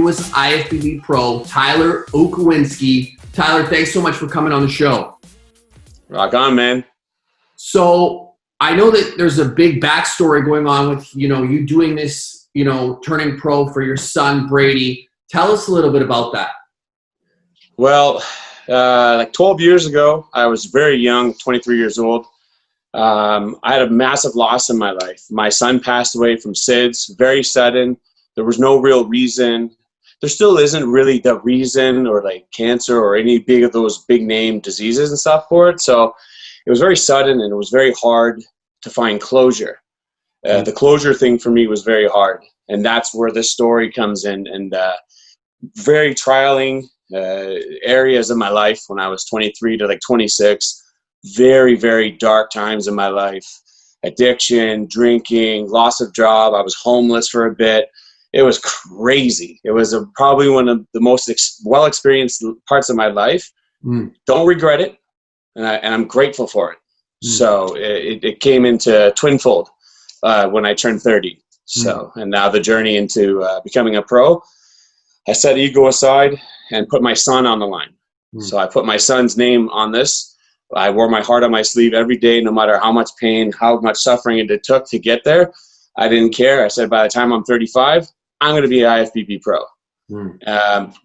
newest IFBB pro, Tyler Okowinsky. Tyler, thanks so much for coming on the show. Rock on, man. So I know that there's a big backstory going on with, you doing this, turning pro for your son, Brady. Tell us a little bit about that. Well, like 12 years ago, I was very young, 23 years old. I had a massive loss in my life. My son passed away from SIDS, very sudden. There was no real reason. There still isn't really the reason, or like cancer or any big of those big name diseases and stuff for it. So it was very sudden, and it was very hard to find closure. The closure thing for me was very hard. And that's where this story comes in, and very trialing areas of my life when I was 23 to like 26. Very, very dark times in my life. Addiction, drinking, loss of job. I was homeless for a bit. It was crazy. It was probably one of the most well-experienced parts of my life. Don't regret it, and I'm grateful for it. So it came into twinfold when I turned 30. So, and now the journey into becoming a pro, I set ego aside and put my son on the line. So I put my son's name on this. I wore my heart on my sleeve every day, no matter how much pain, how much suffering it took to get there. I didn't care. I said, by the time I'm 35, I'm going to be an IFBB pro.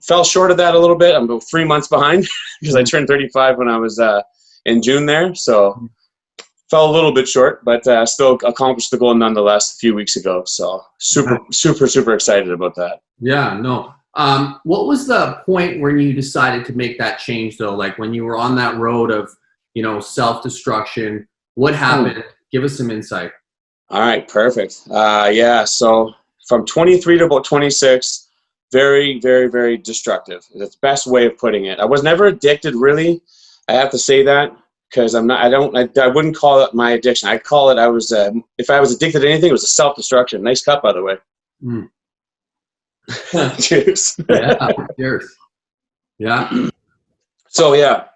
Fell short of that a little bit. I'm about 3 months behind because I turned 35 when I was in June there. So fell a little bit short, but still accomplished the goal nonetheless a few weeks ago. So super excited about that. Yeah, no. What was the point when you decided to make that change though? Like when you were on that road of, self-destruction, what happened? Give us some insight. All right, perfect. Yeah, so from 23 to about 26, very, very, very destructive. That's the best way of putting it. I was never addicted, really. I have to say that because I wouldn't call it my addiction. I'd call it, if I was addicted to anything, it was a self-destruction. Nice cup, by the way. Cheers. Yeah, cheers. Yeah. So yeah,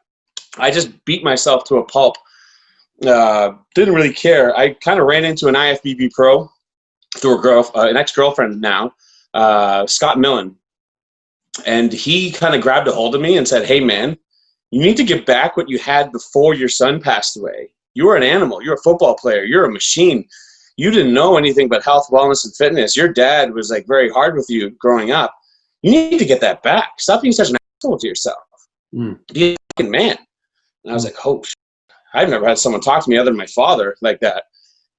I just beat myself to a pulp. Didn't really care. I kind of ran into an IFBB pro through an ex-girlfriend now, Scott Millen. And he kind of grabbed a hold of me and said, hey man, you need to get back what you had before your son passed away. You were an animal. You're a football player. You're a machine. You didn't know anything but health, wellness, and fitness. Your dad was like very hard with you growing up. You need to get that back. Stop being such an asshole to yourself. Be a fucking man. And I was like, oh, I've never had someone talk to me other than my father like that.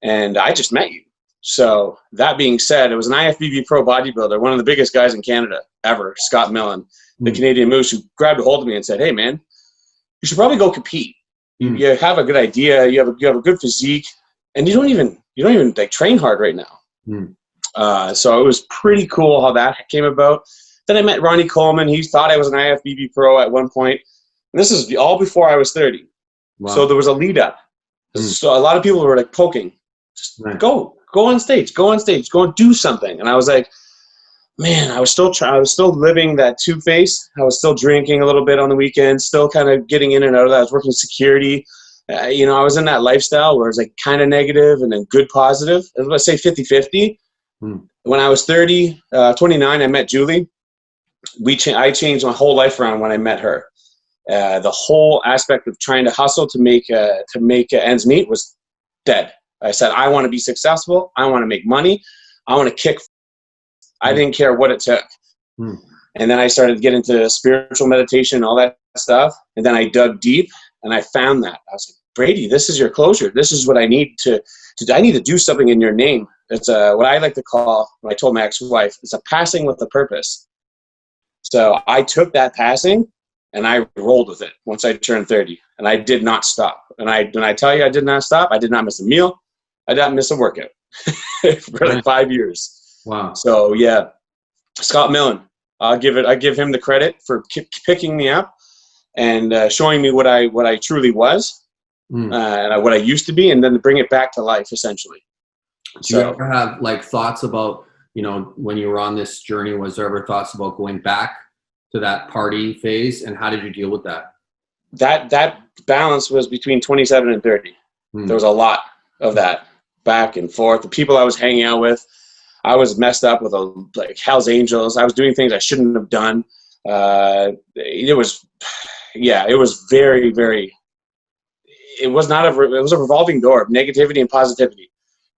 And I just met you. So that being said, it was an IFBB pro bodybuilder, one of the biggest guys in Canada ever, Scott Millen, the Canadian Moose, who grabbed a hold of me and said, hey man, you should probably go compete. You have a good idea. You have a good physique, and you don't even like train hard right now. So it was pretty cool how that came about. Then I met Ronnie Coleman. He thought I was an IFBB pro at one point. And this is all before I was 30. Wow. So there was a lead up. So a lot of people were like poking, just go on stage, go and do something. And I was like, man, I was still living that two-face. I was still drinking a little bit on the weekends, still kind of getting in and out of that. I was working security. I was in that lifestyle where it was like kind of negative and then good positive. I was going to say 50-50. When I was 29, I met Julie. I changed my whole life around when I met her. The whole aspect of trying to hustle to make ends meet was dead. I said, I want to be successful. I want to make money. I want to kick. I didn't care what it took. And then I started to get into spiritual meditation and all that stuff. And then I dug deep and I found that. I was like, Brady, this is your closure. This is what I need to I need to do something in your name. It's what I like to call, when I told my ex-wife, it's a passing with a purpose. So I took that passing and I rolled with it once I turned 30, and I did not stop. And when I tell you I did not stop, I did not miss a meal. I did not miss a workout for like 5 years. Wow. So yeah, Scott Millen, I give him the credit for picking me up and showing me what I truly was, and what I used to be, and then to bring it back to life essentially. Do you ever have like thoughts about, when you were on this journey, was there ever thoughts about going back to that party phase, and how did you deal with that? That balance was between 27 and 30. There was a lot of that back and forth. The people I was hanging out with, I was messed up with like Hell's Angels. I was doing things I shouldn't have done. It was very, very, it was a revolving door of negativity and positivity.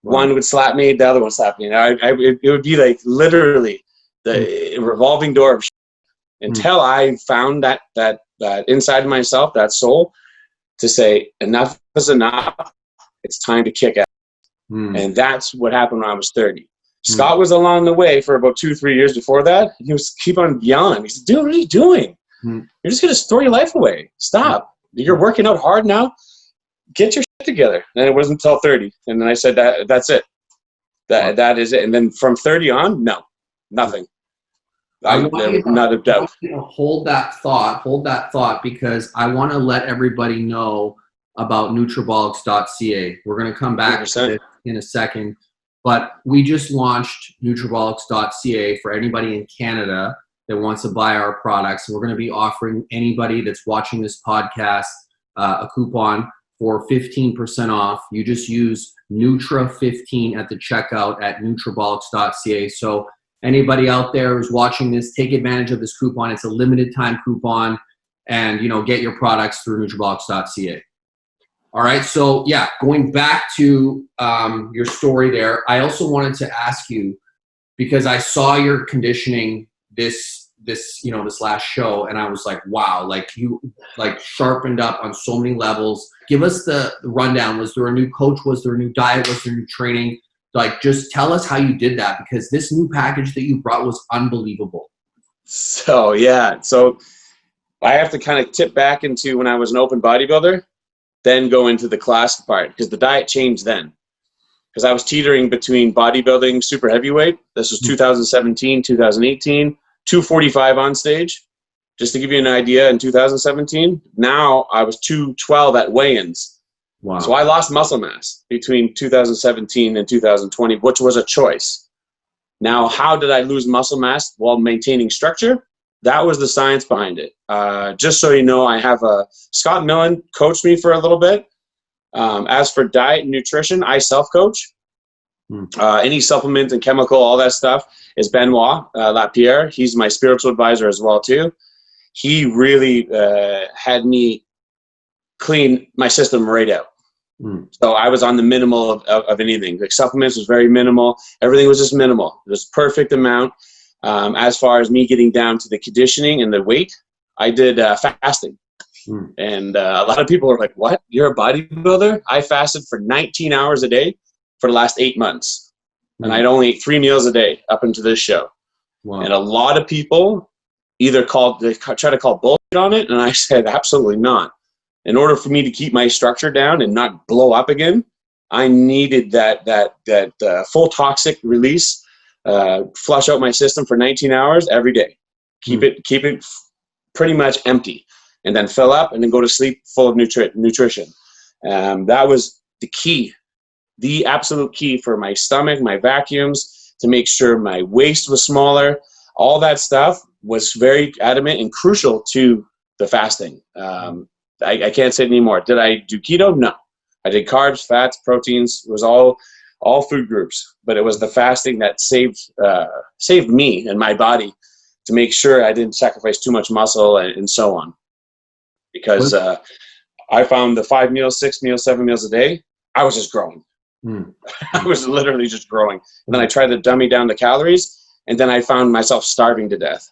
Wow. One would slap me, the other one slapped me. It would be like literally the revolving door of until I found that inside of myself, that soul, to say enough is enough. It's time to kick out. And that's what happened when I was 30. Scott was along the way for about 2-3 years before that. He was keep on yelling. He said, dude, what are you doing? You're just going to throw your life away. Stop. You're working out hard now. Get your shit together. And it wasn't until 30. And then I said, that's it. That is it. And then from 30 on, no, nothing. Not a doubt. Hold that thought, because I want to let everybody know about Nutrabolics.ca. We're going to come back 100%. To this in a second, but we just launched Nutrabolics.ca for anybody in Canada that wants to buy our products. And we're going to be offering anybody that's watching this podcast a coupon for 15% off. You just use Nutra15 at the checkout at Nutrabolics.ca. So anybody out there who's watching this, take advantage of this coupon. It's a limited time coupon, and get your products through Nutrabolics.ca. All right. So yeah, going back to your story there, I also wanted to ask you, because I saw your conditioning this last show, and I was like, wow, like you sharpened up on so many levels. Give us the rundown. Was there a new coach? Was there a new diet? Was there new training? Like, just tell us how you did that, because this new package that you brought was unbelievable. So I have to kind of tip back into when I was an open bodybuilder, then go into the classic part, because the diet changed then. Because I was teetering between bodybuilding, super heavyweight. This was 2017, 2018, 245 on stage. Just to give you an idea, in 2017, now I was 212 at weigh-ins. Wow. So I lost muscle mass between 2017 and 2020, which was a choice. Now, how did I lose muscle mass while maintaining structure? That was the science behind it. Just so you know, I have Scott Millen coached me for a little bit. As for diet and nutrition, I self-coach. Any supplement and chemical, all that stuff is Benoit Lapierre. He's my spiritual advisor as well too. He really had me clean my system right out. So I was on the minimal of anything. Like supplements was very minimal. Everything was just minimal. It was perfect amount. As far as me getting down to the conditioning and the weight, I did fasting. And a lot of people are like, what? You're a bodybuilder? I fasted for 19 hours a day for the last 8 months. And I'd only eat 3 meals a day up into this show. Wow. And a lot of people either try to call bullshit on it. And I said, absolutely not. In order for me to keep my structure down and not blow up again, I needed that full toxic release, flush out my system for 19 hours every day. Keep it pretty much empty, and then fill up and then go to sleep full of nutrition. That was the key, the absolute key for my stomach, my vacuums, to make sure my waist was smaller. All that stuff was very adamant and crucial to the fasting. I can't say it anymore. Did I do keto? No. I did carbs, fats, proteins. It was all food groups, but it was the fasting that saved me and my body, to make sure I didn't sacrifice too much muscle and so on. Because I found the 5 meals, 6 meals, 7 meals a day, I was just growing. I was literally just growing. And then I tried to dummy down the calories, and then I found myself starving to death.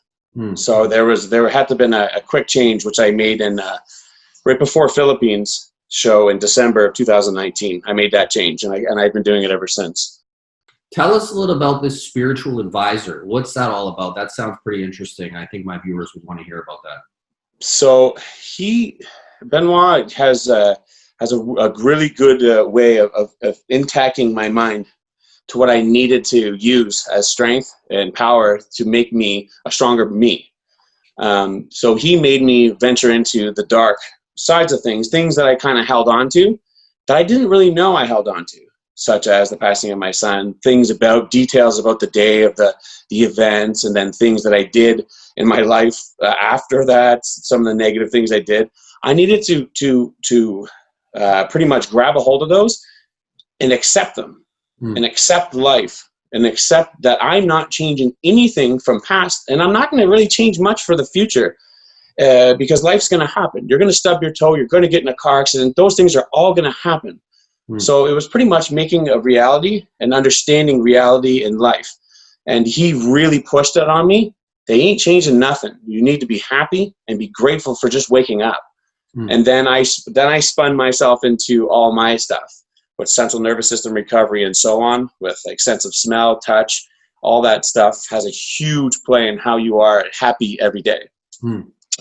So there had to have been a quick change, which I made in right before Philippines show in December of 2019. I made that change, and I've been doing it ever since. Tell us a little about this spiritual advisor. What's that all about? That sounds pretty interesting. I think my viewers would want to hear about that. So Benoit has a really good way of intacting my mind to what I needed to use as strength and power to make me a stronger me. So he made me venture into the dark sides of things that I kind of held on to that I didn't really know I held on to, such as the passing of my son, details about the day of the events, and then things that I did in my life after that, some of the negative things I did. I needed to pretty much grab a hold of those and accept them and accept life and accept that I'm not changing anything from past, and I'm not going to really change much for the future, because life's going to happen. You're going to stub your toe. You're going to get in a car accident. Those things are all going to happen. So it was pretty much making a reality and understanding reality in life. And he really pushed it on me. They ain't changing nothing. You need to be happy and be grateful for just waking up. And then I spun myself into all my stuff with central nervous system recovery and so on, with like sense of smell, touch, all that stuff has a huge play in how you are happy every day.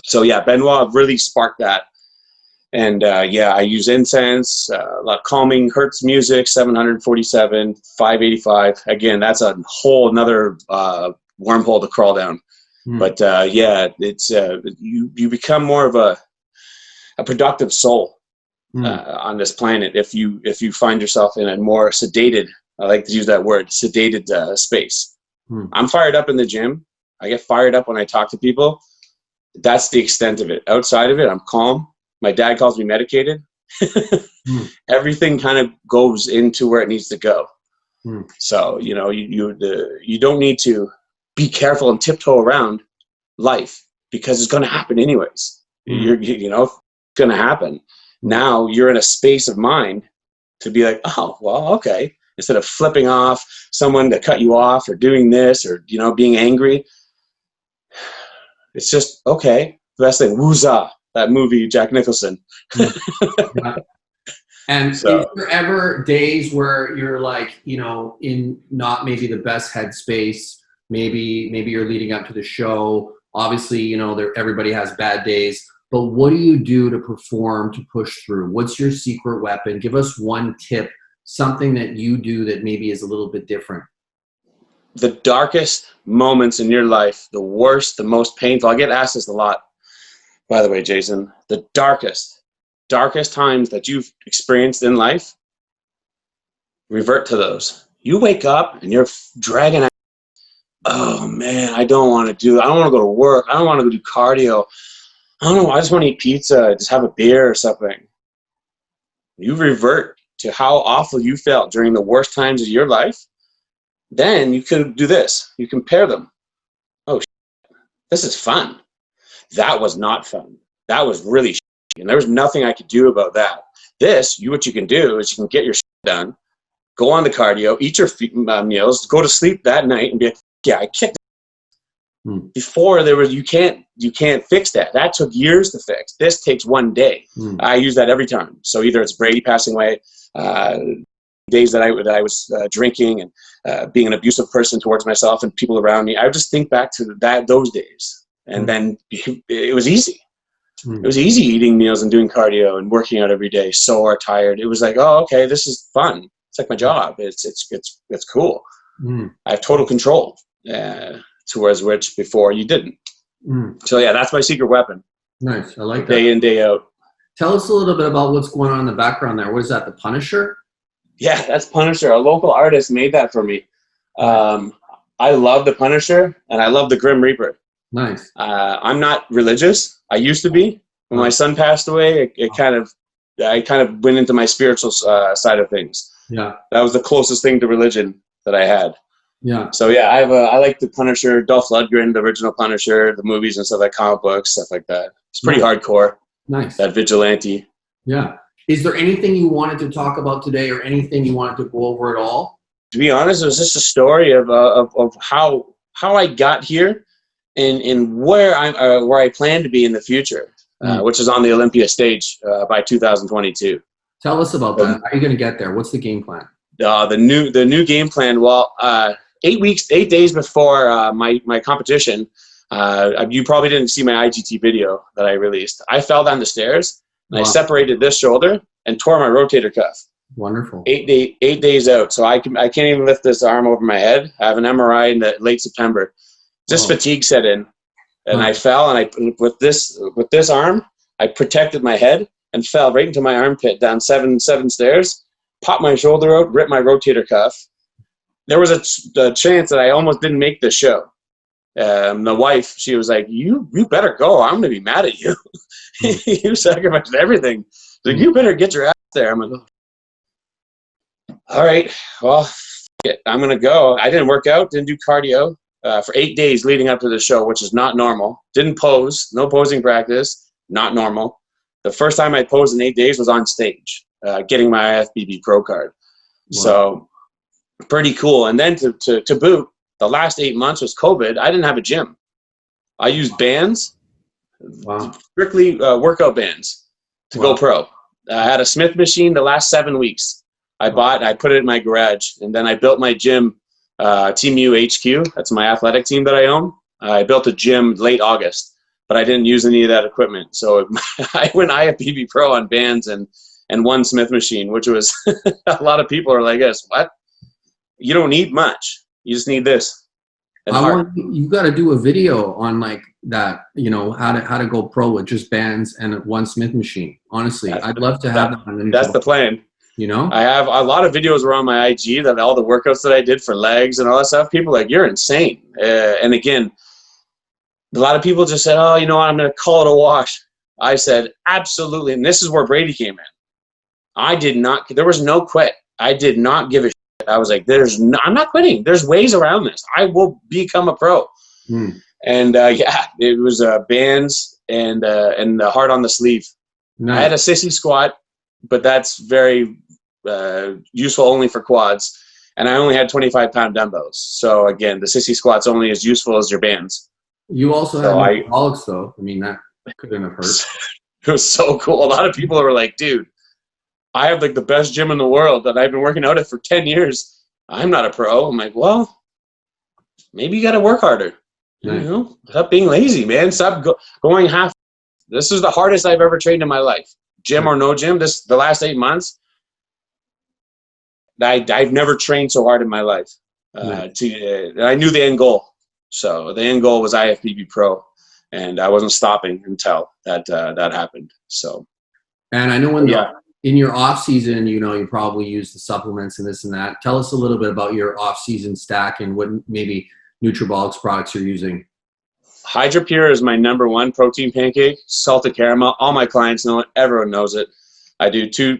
So yeah, Benoit really sparked that. And yeah, I use incense, a lot of calming Hertz music, 747, 585. Again, that's a whole another wormhole to crawl down. But yeah, it's you become more of a productive soul on this planet if you find yourself in a more sedated, I like to use that word, sedated space. I'm fired up in the gym. I get fired up when I talk to people. That's the extent of it. Outside of it, I'm calm. My dad calls me medicated. Everything kind of goes into where it needs to go. So, you know, you don't need to be careful and tiptoe around life, because it's going to happen anyways. You know, it's going to happen. Now you're in a space of mind to be like, oh, well, okay. Instead of flipping off someone to cut you off or doing this or, you know, being angry. It's just, okay. The best thing, woozah. That movie, Jack Nicholson. And so, is there ever days where you're like, you know, in not maybe the best headspace, maybe you're leading up to the show. Obviously, you know, everybody has bad days, but what do you do to perform, to push through? What's your secret weapon? Give us one tip, something that you do that maybe is a little bit different. The darkest moments in your life, the worst, the most painful. I get asked this a lot. By the way, Jason, the darkest times that you've experienced in life, revert to those. You wake up and you're dragging out, oh man, I don't want to go to work. I don't want to go do cardio. I don't know, I just want to eat pizza, just have a beer or something. You revert to how awful you felt during the worst times of your life. Then you can do this. You compare them. Oh, this is fun. That was not fun. That was really shitty, and there was nothing I could do about that. What you can do is you can get your shit done, go on the cardio, eat your meals, go to sleep that night, and be like, yeah, I kicked it. Before you can't fix that. That took years to fix. This takes one day. I use that every time. So either it's Brady passing away, days that I was drinking and being an abusive person towards myself and people around me. I would just think back to those days. And then it was easy. It was easy eating meals and doing cardio and working out every day, sore, tired. It was like, oh, okay, this is fun. It's like my job. It's cool. I have total control, towards which before you didn't. So yeah, that's my secret weapon. Nice. I like that. Day in, day out. Tell us a little bit about what's going on in the background there. What is that, the Punisher? Yeah, that's Punisher. A local artist made that for me. I love the Punisher and I love the Grim Reaper. Nice. I'm not religious. I used to be. When my son passed away, I kind of went into my spiritual side of things. Yeah. That was the closest thing to religion that I had. Yeah. So yeah, I like the Punisher, Dolph Lundgren, the original Punisher, the movies and stuff, like comic books, stuff like that. It's pretty hardcore. Nice. That vigilante. Yeah. Is there anything you wanted to talk about today, or anything you wanted to go over at all? To be honest, it was just a story of how I got here. And where I plan to be in the future, which is on the Olympia stage by 2022. Tell us about that. How are you going to get there? What's the game plan? The new game plan. Well, 8 days before my competition, you probably didn't see my IGT video that I released. I fell down the stairs and I separated this shoulder and tore my rotator cuff. Wonderful. 8 days out, so I can't even lift this arm over my head. I have an MRI in late September. Just fatigue set in, and I fell, and with this arm, I protected my head and fell right into my armpit down seven stairs, popped my shoulder out, ripped my rotator cuff. There was a chance that I almost didn't make the show. My wife, she was like, you better go. I'm going to be mad at you. You sacrificed everything. She's like, you better get your ass there. I'm like, oh. All right, well, it. I'm going to go. I didn't work out, didn't do cardio for 8 days leading up to the show, which is not normal. Didn't pose, no posing practice, not normal. The first time I posed in 8 days was on stage, getting my IFBB pro card. Wow. So pretty cool. And then to boot, the last 8 months was COVID. I didn't have a gym. I used bands, strictly workout bands to go pro. I had a Smith machine the last 7 weeks. I put it in my garage, and then I built my gym, Team U HQ. That's my athletic team that I own. I built a gym late August, but I didn't use any of that equipment. So I went IFBB Pro on bands and one Smith machine, which was a lot of people are like, "Yes, what? You don't need much. You just need this." You got to do a video on like that, you know, how to go pro with just bands and one Smith machine. Honestly, I'd love to have that. That's the plan. You know, I have a lot of videos around my IG that all the workouts that I did for legs and all that stuff. People are like, you're insane. And again, a lot of people just said, oh, you know what, I'm going to call it a wash. I said, absolutely. And this is where Brady came in. There was no quit. I did not give a shit. I was like, I'm not quitting. There's ways around this. I will become a pro. And it was bands and the heart on the sleeve. Nice. I had a sissy squat, but that's very useful only for quads. And I only had 25-pound dumbbells. So again, the sissy squat's only as useful as your bands. You also had Nutrabolics though. I mean, that couldn't have hurt. It was so cool. A lot of people were like, dude, I have like the best gym in the world that I've been working out at for 10 years. I'm not a pro. I'm like, well, maybe you got to work harder. You know, stop being lazy, man. Stop going half. This is the hardest I've ever trained in my life. Gym or no gym, the last 8 months, I've never trained so hard in my life. I knew the end goal. So the end goal was IFBB Pro, and I wasn't stopping until that happened. So, and I know in your off season, you know, you probably use the supplements and this and that. Tell us a little bit about your off season stack and what maybe Nutrabolics products you're using. HydraPure is my #1 protein pancake, salted caramel. All my clients know it. Everyone knows it. I do two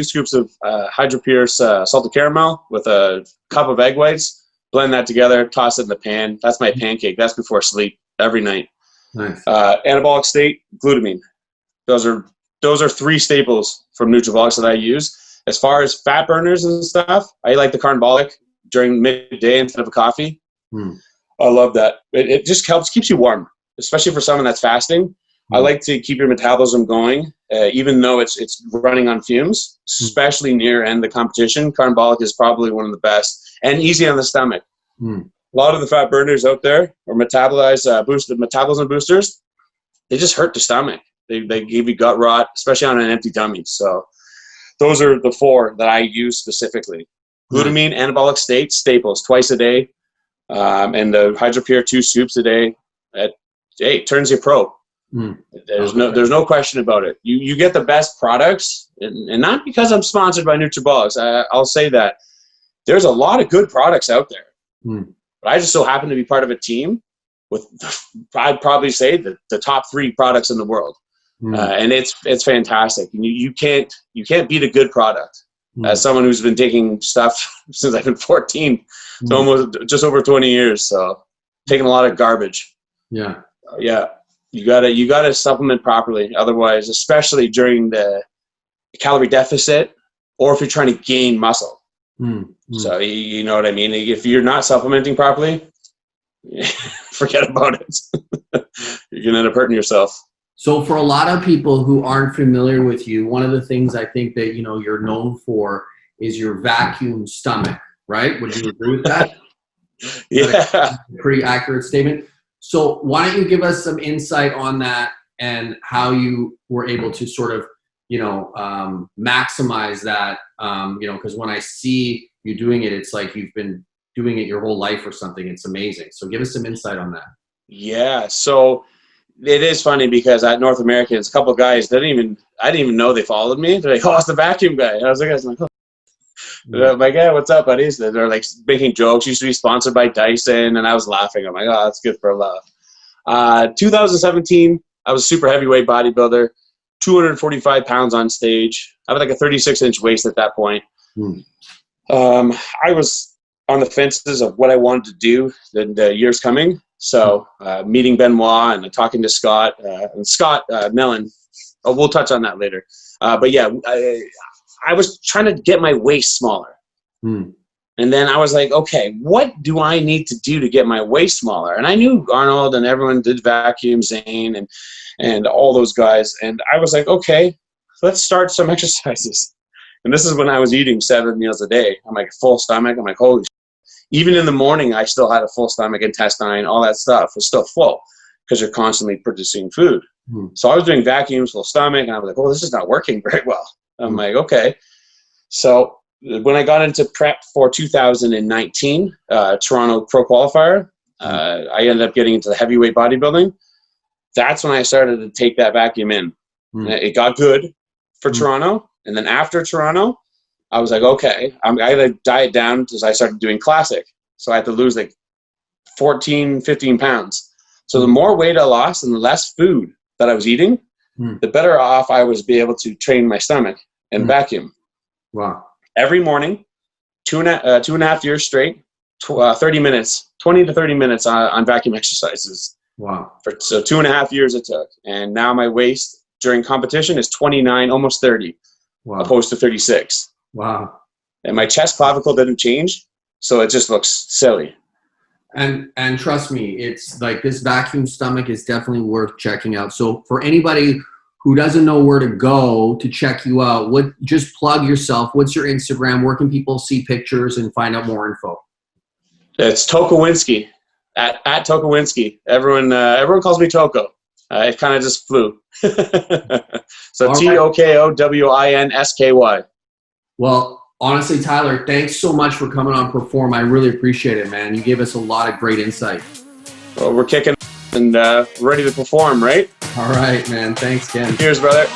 scoops of HydraPure salted caramel with a cup of egg whites. Blend that together, toss it in the pan. That's my pancake. That's before sleep every night. Nice. Anabolic state, glutamine. Those are 3 staples from Nutrabolics that I use. As far as fat burners and stuff, I like the Carbolic during midday instead of a coffee. I love that. It just keeps you warm, especially for someone that's fasting. I like to keep your metabolism going, even though it's running on fumes, especially near end the competition. Carbolic is probably one of the best and easy on the stomach. A lot of the fat burners out there or metabolism boosters, they just hurt the stomach. They give you gut rot, especially on an empty tummy. So those are the 4 that I use specifically. Glutamine, anabolic state, staples, twice a day. And the HydraPure 2 scoops a day. It turns you pro. There's no question about it. You get the best products, and not because I'm sponsored by Nutrabolics. I'll say that there's a lot of good products out there, but I just so happen to be part of a team with, I'd probably say the top 3 products in the world, and it's fantastic. And you can't beat a good product. As someone who's been taking stuff since I've been 14, so almost just over 20 years, so taking a lot of garbage. Yeah. You gotta supplement properly. Otherwise, especially during the calorie deficit, or if you're trying to gain muscle. So you know what I mean? If you're not supplementing properly, forget about it. You're gonna end up hurting yourself. So for a lot of people who aren't familiar with you, one of the things I think that, you know, you're known for is your vacuum stomach, right? Would you agree with that? Yeah. Pretty accurate statement. So why don't you give us some insight on that and how you were able to sort of, you know, maximize that, you know, because when I see you doing it, it's like you've been doing it your whole life or something. It's amazing. So give us some insight on that. Yeah. So it is funny because at North Americans, a couple of guys, I didn't even know they followed me. They're like, oh, it's the vacuum guy. And I was like, oh. I'm like, yeah, what's up, buddies? They're like making jokes. Used to be sponsored by Dyson, and I was laughing. I'm like, oh, that's good for a laugh. 2017, I was a super heavyweight bodybuilder, 245 pounds on stage. I had like a 36-inch waist at that point. I was on the fences of what I wanted to do in the years coming. So meeting Benoit and talking to Scott and Scott Millen. Oh, we'll touch on that later. But yeah, I was trying to get my waist smaller. And then I was like, okay, what do I need to do to get my waist smaller? And I knew Arnold and everyone did vacuum, Zane and all those guys. And I was like, okay, let's start some exercises. And this is when I was eating 7 meals a day. I'm like, full stomach. I'm like, holy shit. Even in the morning, I still had a full stomach, intestine, all that stuff was still full because you're constantly producing food. So I was doing vacuums, full stomach, and I was like, oh, this is not working very well. I'm like, okay. So when I got into prep for 2019, Toronto Pro Qualifier, I ended up getting into the heavyweight bodybuilding. That's when I started to take that vacuum in. It got good for Toronto. And then after Toronto, I was like, okay, I had to diet down because I started doing classic. So I had to lose like 14, 15 pounds. So the more weight I lost and the less food that I was eating, the better off I was be able to train my stomach and vacuum. Wow. Every morning, 2.5 years straight, 30 minutes, 20 to 30 minutes on vacuum exercises. Wow. So 2.5 years it took. And now my waist during competition is 29, almost 30, opposed to 36. Wow. And my chest clavicle didn't change, so it just looks silly. And trust me, it's like this vacuum stomach is definitely worth checking out. So for anybody who doesn't know where to go to check you out, just plug yourself. What's your Instagram? Where can people see pictures and find out more info? It's Okowinsky, at Okowinsky. Everyone calls me Toko. It kind of just flew. So TOKOWINSKY. Well, honestly, Tyler, thanks so much for coming on Perform. I really appreciate it, man. You gave us a lot of great insight. Well, we're kicking and ready to perform, right? All right, man. Thanks, Ken. Cheers, brother.